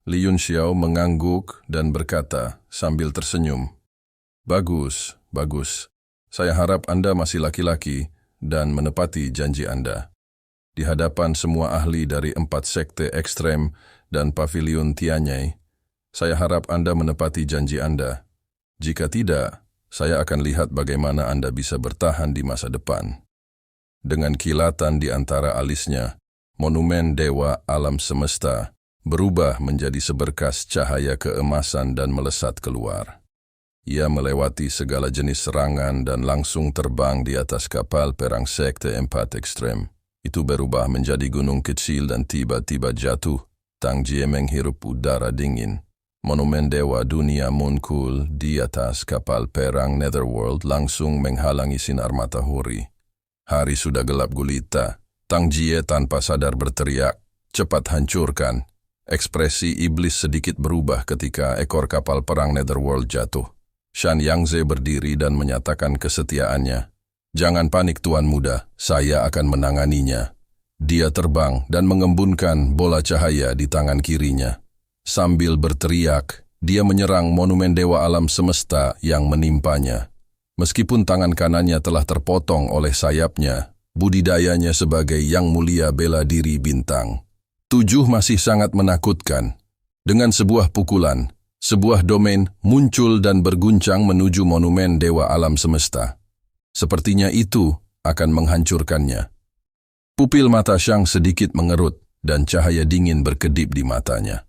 Li Yunxiao mengangguk dan berkata sambil tersenyum, "Bagus, bagus. Saya harap Anda masih laki-laki dan menepati janji Anda. Di hadapan semua ahli dari 4 sekte ekstrem dan pavilion Tianyai, saya harap Anda menepati janji Anda. Jika tidak, saya akan lihat bagaimana Anda bisa bertahan di masa depan." Dengan kilatan di antara alisnya, monumen dewa alam semesta berubah menjadi seberkas cahaya keemasan dan melesat keluar. Ia melewati segala jenis serangan dan langsung terbang di atas kapal perang sekte 4 ekstrem. Itu berubah menjadi gunung kecil dan tiba-tiba jatuh. Tang Jie menghirup udara dingin. Monumen dewa dunia muncul di atas kapal perang Netherworld langsung menghalangi sinar matahari. Hari sudah gelap gulita. Tang Jie tanpa sadar berteriak, "Cepat hancurkan." Ekspresi iblis sedikit berubah ketika ekor kapal perang Netherworld jatuh. Shan Yangze berdiri dan menyatakan kesetiaannya. "Jangan panik Tuan Muda, saya akan menanganinya." Dia terbang dan mengembunkan bola cahaya di tangan kirinya. Sambil berteriak, dia menyerang monumen dewa alam semesta yang menimpanya. Meskipun tangan kanannya telah terpotong oleh sayapnya, budidayanya sebagai yang mulia bela diri bintang. 7 masih sangat menakutkan. Dengan sebuah pukulan, sebuah domain muncul dan berguncang menuju monumen dewa alam semesta. Sepertinya itu akan menghancurkannya. Pupil mata Shang sedikit mengerut dan cahaya dingin berkedip di matanya.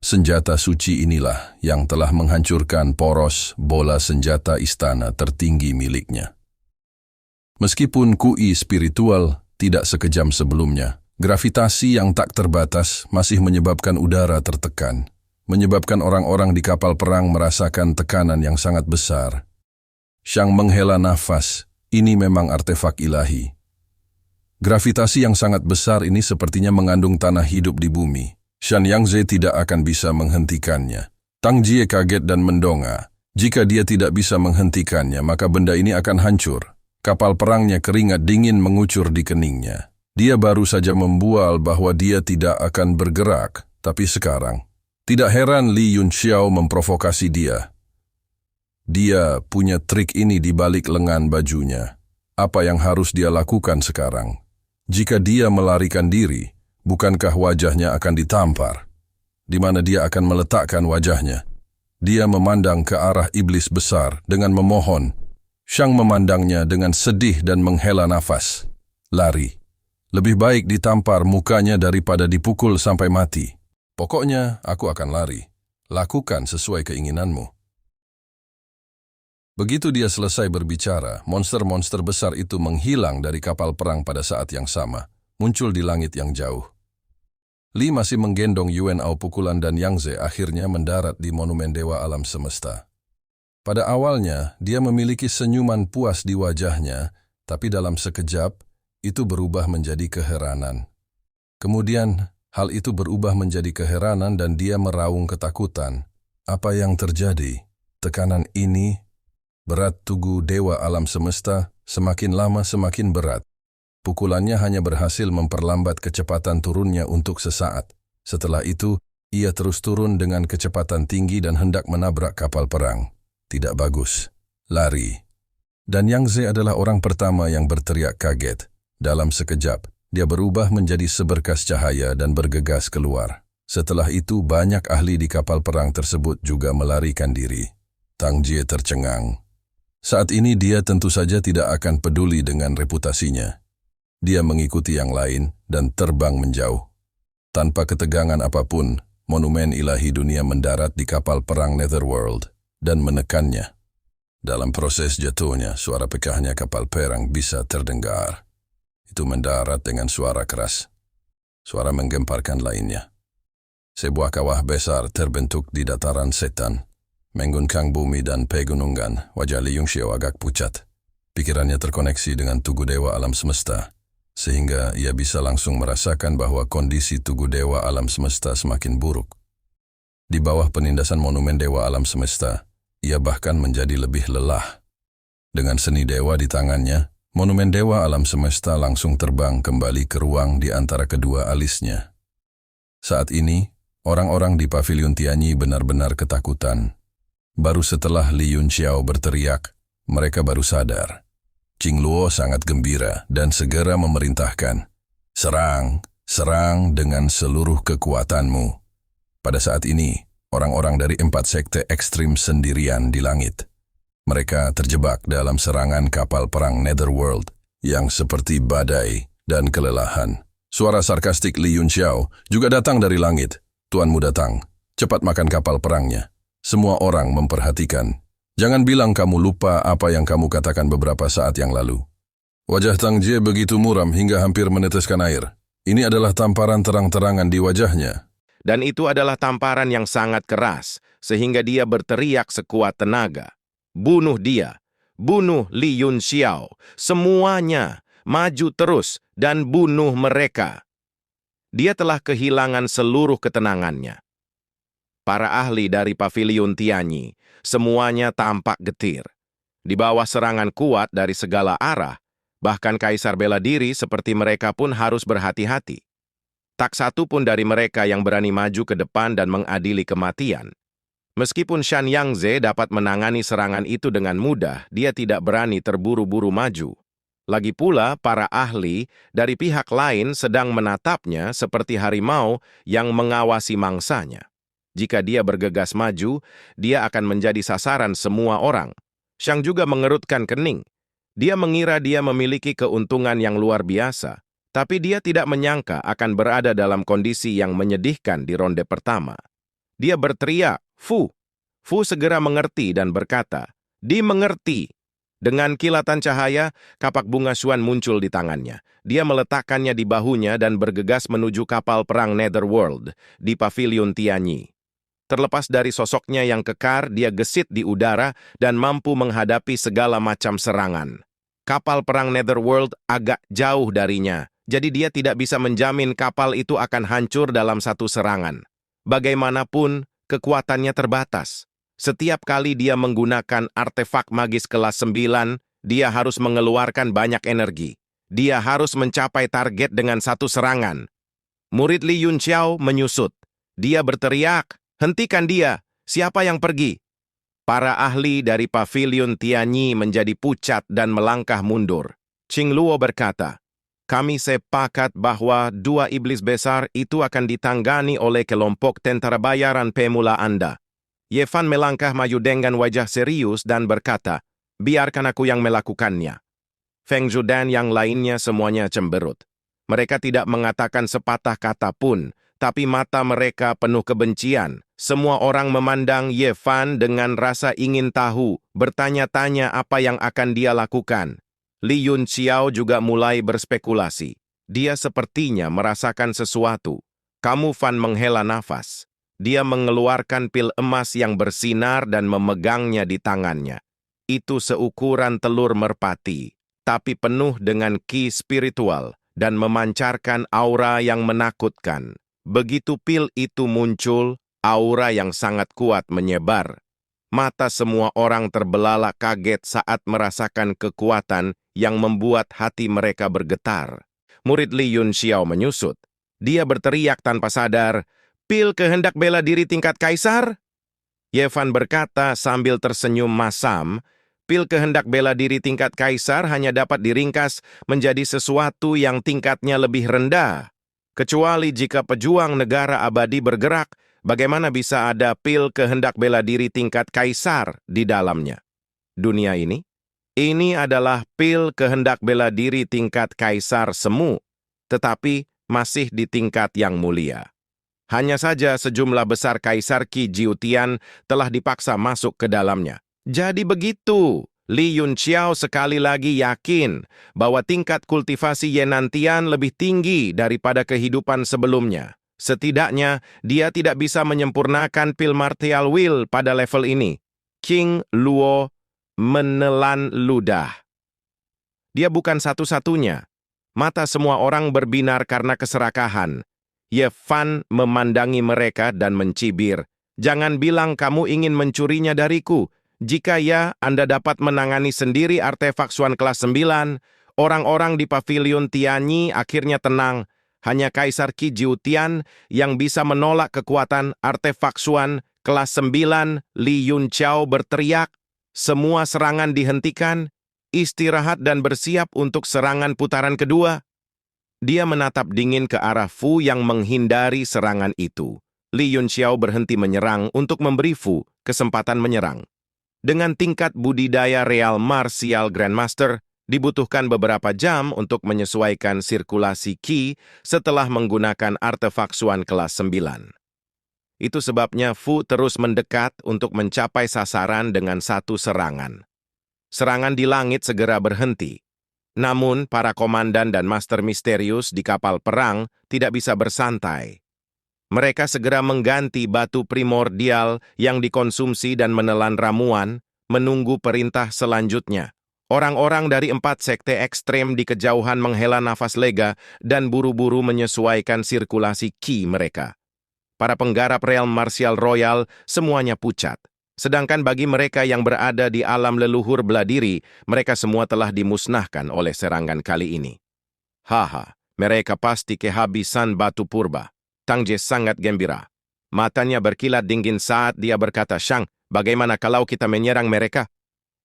Senjata suci inilah yang telah menghancurkan poros bola senjata istana tertinggi miliknya. Meskipun kui spiritual tidak sekejam sebelumnya, gravitasi yang tak terbatas masih menyebabkan udara tertekan, menyebabkan orang-orang di kapal perang merasakan tekanan yang sangat besar. Shang menghela nafas, ini memang artefak ilahi. Gravitasi yang sangat besar ini sepertinya mengandung tanah hidup di bumi. Shan Yangze tidak akan bisa menghentikannya. Tang Jie kaget dan mendongak. Jika dia tidak bisa menghentikannya, maka benda ini akan hancur. Kapal perangnya keringat dingin mengucur di keningnya. Dia baru saja membual bahwa dia tidak akan bergerak, tapi sekarang. Tidak heran Li Yunxiao memprovokasi dia. Dia punya trik ini di balik lengan bajunya. Apa yang harus dia lakukan sekarang? Jika dia melarikan diri, bukankah wajahnya akan ditampar? Di mana dia akan meletakkan wajahnya? Dia memandang ke arah iblis besar dengan memohon. Shang memandangnya dengan sedih dan menghela nafas. Lari. Lebih baik ditampar mukanya daripada dipukul sampai mati. Pokoknya aku akan lari. Lakukan sesuai keinginanmu. Begitu dia selesai berbicara, monster-monster besar itu menghilang dari kapal perang pada saat yang sama, muncul di langit yang jauh. Li masih menggendong Yuan Ao pukulan dan Yangze akhirnya mendarat di monumen dewa alam semesta. Pada awalnya, dia memiliki senyuman puas di wajahnya, tapi dalam sekejap, itu berubah menjadi keheranan. Kemudian, hal itu berubah menjadi keheranan dan dia meraung ketakutan. Apa yang terjadi? Tekanan ini, berat tugu dewa alam semesta, semakin lama semakin berat. Pukulannya hanya berhasil memperlambat kecepatan turunnya untuk sesaat. Setelah itu, ia terus turun dengan kecepatan tinggi dan hendak menabrak kapal perang. Tidak bagus. Lari. Dan Yangze adalah orang pertama yang berteriak kaget. Dalam sekejap, dia berubah menjadi seberkas cahaya dan bergegas keluar. Setelah itu, banyak ahli di kapal perang tersebut juga melarikan diri. Tang Jie tercengang. Saat ini dia tentu saja tidak akan peduli dengan reputasinya. Dia mengikuti yang lain dan terbang menjauh. Tanpa ketegangan apapun, monumen ilahi dunia mendarat di kapal perang Netherworld dan menekannya. Dalam proses jatuhnya, suara pecahnya kapal perang bisa terdengar. Itu mendarat dengan suara keras. Suara menggemparkan lainnya. Sebuah kawah besar terbentuk di dataran setan. Mengguncang bumi dan pegunungan, wajah Li Yunxiao agak pucat. Pikirannya terkoneksi dengan tugu dewa alam semesta, sehingga ia bisa langsung merasakan bahwa kondisi tugu dewa alam semesta semakin buruk. Di bawah penindasan monumen dewa alam semesta, ia bahkan menjadi lebih lelah. Dengan seni dewa di tangannya, monumen dewa alam semesta langsung terbang kembali ke ruang di antara kedua alisnya. Saat ini, Orang-orang di pavilion Tianyi benar-benar ketakutan. Baru setelah Li Yunxiao berteriak, mereka baru sadar. Qing Luo sangat gembira dan segera memerintahkan, "Serang, serang dengan seluruh kekuatanmu." Pada saat ini, orang-orang dari 4 sekte ekstrim sendirian di langit. Mereka terjebak dalam serangan kapal perang Netherworld yang seperti badai dan kelelahan. Suara sarkastik Li Yunxiao juga datang dari langit. "Tuanmu datang, cepat makan kapal perangnya." Semua orang memperhatikan. Jangan bilang kamu lupa apa yang kamu katakan beberapa saat yang lalu. Wajah Tang Jie begitu muram hingga hampir meneteskan air. Ini adalah tamparan terang-terangan di wajahnya. Dan itu adalah tamparan yang sangat keras, sehingga dia berteriak sekuat tenaga. "Bunuh dia! Bunuh Li Yunxiao! Semuanya! Maju terus dan bunuh mereka!" Dia telah kehilangan seluruh ketenangannya. Para ahli dari pavilion Tianyi, semuanya tampak getir. Di bawah serangan kuat dari segala arah, bahkan kaisar bela diri seperti mereka pun harus berhati-hati. Tak satu pun dari mereka yang berani maju ke depan dan mengadili kematian. Meskipun Shan Yangze dapat menangani serangan itu dengan mudah, dia tidak berani terburu-buru maju. Lagi pula, para ahli dari pihak lain sedang menatapnya seperti harimau yang mengawasi mangsanya. Jika dia bergegas maju, dia akan menjadi sasaran semua orang. Shang juga mengerutkan kening. Dia mengira dia memiliki keuntungan yang luar biasa, tapi dia tidak menyangka akan berada dalam kondisi yang menyedihkan di ronde pertama. Dia berteriak, "Fu!" Fu segera mengerti dan berkata, "Dimengerti." Dengan kilatan cahaya, kapak bunga Xuan muncul di tangannya. Dia meletakkannya di bahunya dan bergegas menuju kapal perang Netherworld di pavilion Tianyi. Terlepas dari sosoknya yang kekar, dia gesit di udara dan mampu menghadapi segala macam serangan. Kapal perang Netherworld agak jauh darinya, jadi dia tidak bisa menjamin kapal itu akan hancur dalam satu serangan. Bagaimanapun, kekuatannya terbatas. Setiap kali dia menggunakan artefak magis kelas 9, dia harus mengeluarkan banyak energi. Dia harus mencapai target dengan satu serangan. Murid Li Yunxiao menyusut. Dia berteriak, "Hentikan dia! Siapa yang pergi?" Para ahli dari pavilion Tianyi menjadi pucat dan melangkah mundur. Qing Luo berkata, "Kami sepakat bahwa 2 iblis besar itu akan ditanggani oleh kelompok tentara bayaran pemula Anda." Ye Fan melangkah maju dengan wajah serius dan berkata, "Biarkan aku yang melakukannya." Feng Zhu dan yang lainnya semuanya cemberut. Mereka tidak mengatakan sepatah kata pun, tapi mata mereka penuh kebencian. Semua orang memandang Ye Fan dengan rasa ingin tahu, bertanya-tanya apa yang akan dia lakukan. Li Yunxiao juga mulai berspekulasi. Dia sepertinya merasakan sesuatu. Kamu Fan menghela nafas. Dia mengeluarkan pil emas yang bersinar dan memegangnya di tangannya. Itu seukuran telur merpati, tapi penuh dengan ki spiritual dan memancarkan aura yang menakutkan. Begitu pil itu muncul, aura yang sangat kuat menyebar. Mata semua orang terbelalak kaget saat merasakan kekuatan yang membuat hati mereka bergetar. Murid Li Yunxiao menyusut. Dia berteriak tanpa sadar, "Pil kehendak bela diri tingkat kaisar?" Ye Fan berkata sambil tersenyum masam, "Pil kehendak bela diri tingkat kaisar hanya dapat diringkas menjadi sesuatu yang tingkatnya lebih rendah. Kecuali jika pejuang negara abadi bergerak, bagaimana bisa ada pil kehendak bela diri tingkat kaisar di dalamnya? Dunia ini adalah pil kehendak bela diri tingkat kaisar semu, tetapi masih di tingkat yang mulia. Hanya saja sejumlah besar kaisar Qi Jiutian telah dipaksa masuk ke dalamnya. Jadi begitu, Li Yunxiao sekali lagi yakin bahwa tingkat kultivasi Yenantian lebih tinggi daripada kehidupan sebelumnya. Setidaknya, dia tidak bisa menyempurnakan pil martial will pada level ini. Qing Luo menelan ludah. Dia bukan satu-satunya. Mata semua orang berbinar karena keserakahan. Ye Fan memandangi mereka dan mencibir. "Jangan bilang kamu ingin mencurinya dariku. Jika ya, Anda dapat menangani sendiri artefak Xuan kelas 9. Orang-orang di pavilion Tianyi akhirnya tenang. Hanya Kaisar Qi Jiutian yang bisa menolak kekuatan artefak Xuan kelas 9. Li Yunqiao berteriak, semua serangan dihentikan, istirahat dan bersiap untuk serangan putaran kedua. Dia menatap dingin ke arah Fu yang menghindari serangan itu. Li Yunqiao berhenti menyerang untuk memberi Fu kesempatan menyerang. Dengan tingkat budidaya real martial Grandmaster, dibutuhkan beberapa jam untuk menyesuaikan sirkulasi Qi setelah menggunakan artefak Xuan kelas 9. Itu sebabnya Fu terus mendekat untuk mencapai sasaran dengan satu serangan. Serangan di langit segera berhenti. Namun, para komandan dan master misterius di kapal perang tidak bisa bersantai. Mereka segera mengganti batu primordial yang dikonsumsi dan menelan ramuan, menunggu perintah selanjutnya. Orang-orang dari 4 sekte ekstrem di kejauhan menghela nafas lega dan buru-buru menyesuaikan sirkulasi Qi mereka. Para penggarap realm martial royal semuanya pucat. Sedangkan bagi mereka yang berada di alam leluhur beladiri, mereka semua telah dimusnahkan oleh serangan kali ini. Haha, mereka pasti kehabisan batu purba. Tang Jie sangat gembira. Matanya berkilat dingin saat dia berkata, Shang, bagaimana kalau kita menyerang mereka?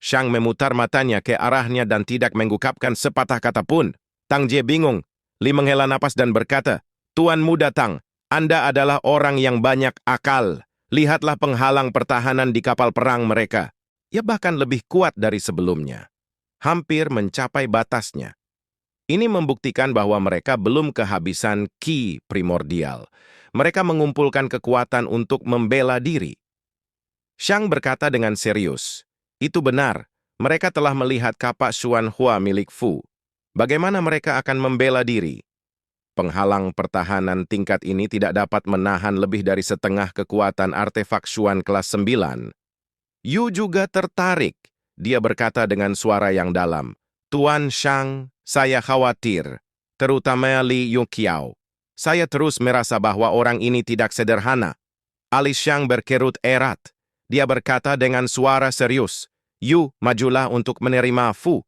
Shang memutar matanya ke arahnya dan tidak mengungkapkan sepatah kata pun. Tang Jie bingung. Li menghela napas dan berkata, Tuan Muda Tang, Anda adalah orang yang banyak akal. Lihatlah penghalang pertahanan di kapal perang mereka. Ya bahkan lebih kuat dari sebelumnya. Hampir mencapai batasnya. Ini membuktikan bahwa mereka belum kehabisan Qi primordial. Mereka mengumpulkan kekuatan untuk membela diri. Shang berkata dengan serius, itu benar, mereka telah melihat kapak Xuan Hua milik Fu. Bagaimana mereka akan membela diri? Penghalang pertahanan tingkat ini tidak dapat menahan lebih dari setengah kekuatan artefak Xuan kelas 9. Yu juga tertarik. Dia berkata dengan suara yang dalam, Tuan Shang, saya khawatir, terutama Li Yunqiao. Saya terus merasa bahwa orang ini tidak sederhana. Alis Shang berkerut erat. Dia berkata dengan suara serius, Yu, majulah untuk menerima Fu.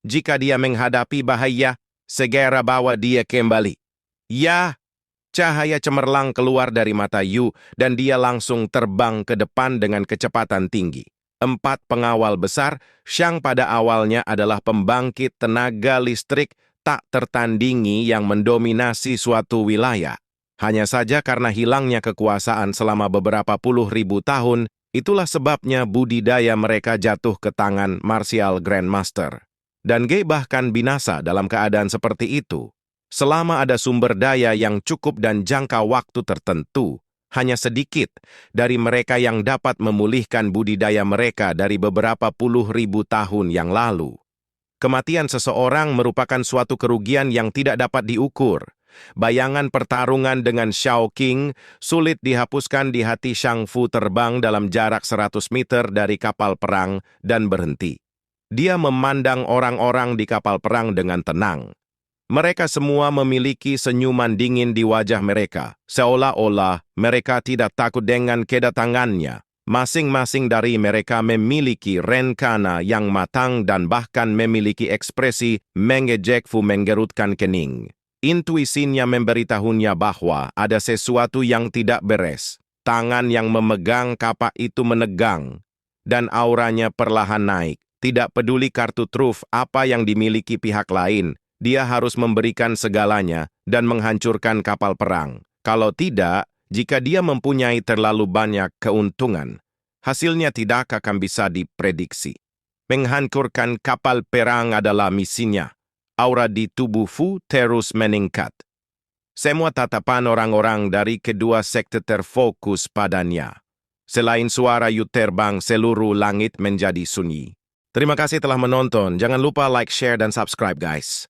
Jika dia menghadapi bahaya, segera bawa dia kembali. Ya, cahaya cemerlang keluar dari mata Yu dan dia langsung terbang ke depan dengan kecepatan tinggi. 4 pengawal besar, Shang pada awalnya adalah pembangkit tenaga listrik tak tertandingi yang mendominasi suatu wilayah. Hanya saja karena hilangnya kekuasaan selama beberapa puluh ribu tahun, itulah sebabnya budidaya mereka jatuh ke tangan Martial Grandmaster. Dan Ge bahkan binasa dalam keadaan seperti itu. Selama ada sumber daya yang cukup dan jangka waktu tertentu, hanya sedikit dari mereka yang dapat memulihkan budidaya mereka dari beberapa puluh ribu tahun yang lalu. Kematian seseorang merupakan suatu kerugian yang tidak dapat diukur. Bayangan pertarungan dengan Xiao Qing sulit dihapuskan di hati Shang Fu terbang dalam jarak 100 meter dari kapal perang dan berhenti. Dia memandang orang-orang di kapal perang dengan tenang. Mereka semua memiliki senyuman dingin di wajah mereka, seolah-olah mereka tidak takut dengan kedatangannya. Masing-masing dari mereka memiliki rencana yang matang dan bahkan memiliki ekspresi mengejek Fu menggerutkan kening. Intuisinya memberitahunya bahwa ada sesuatu yang tidak beres. Tangan yang memegang kapak itu menegang, dan auranya perlahan naik. Tidak peduli kartu truf apa yang dimiliki pihak lain, dia harus memberikan segalanya dan menghancurkan kapal perang. Kalau tidak, jika dia mempunyai terlalu banyak keuntungan, hasilnya tidak akan bisa diprediksi. Menghancurkan kapal perang adalah misinya. Aura di tubuh Fu terus meningkat. Semua tatapan orang-orang dari kedua sekte terfokus padanya. Selain suara Yu terbang, seluruh langit menjadi sunyi. Terima kasih telah menonton. Jangan lupa like, share, dan subscribe, guys.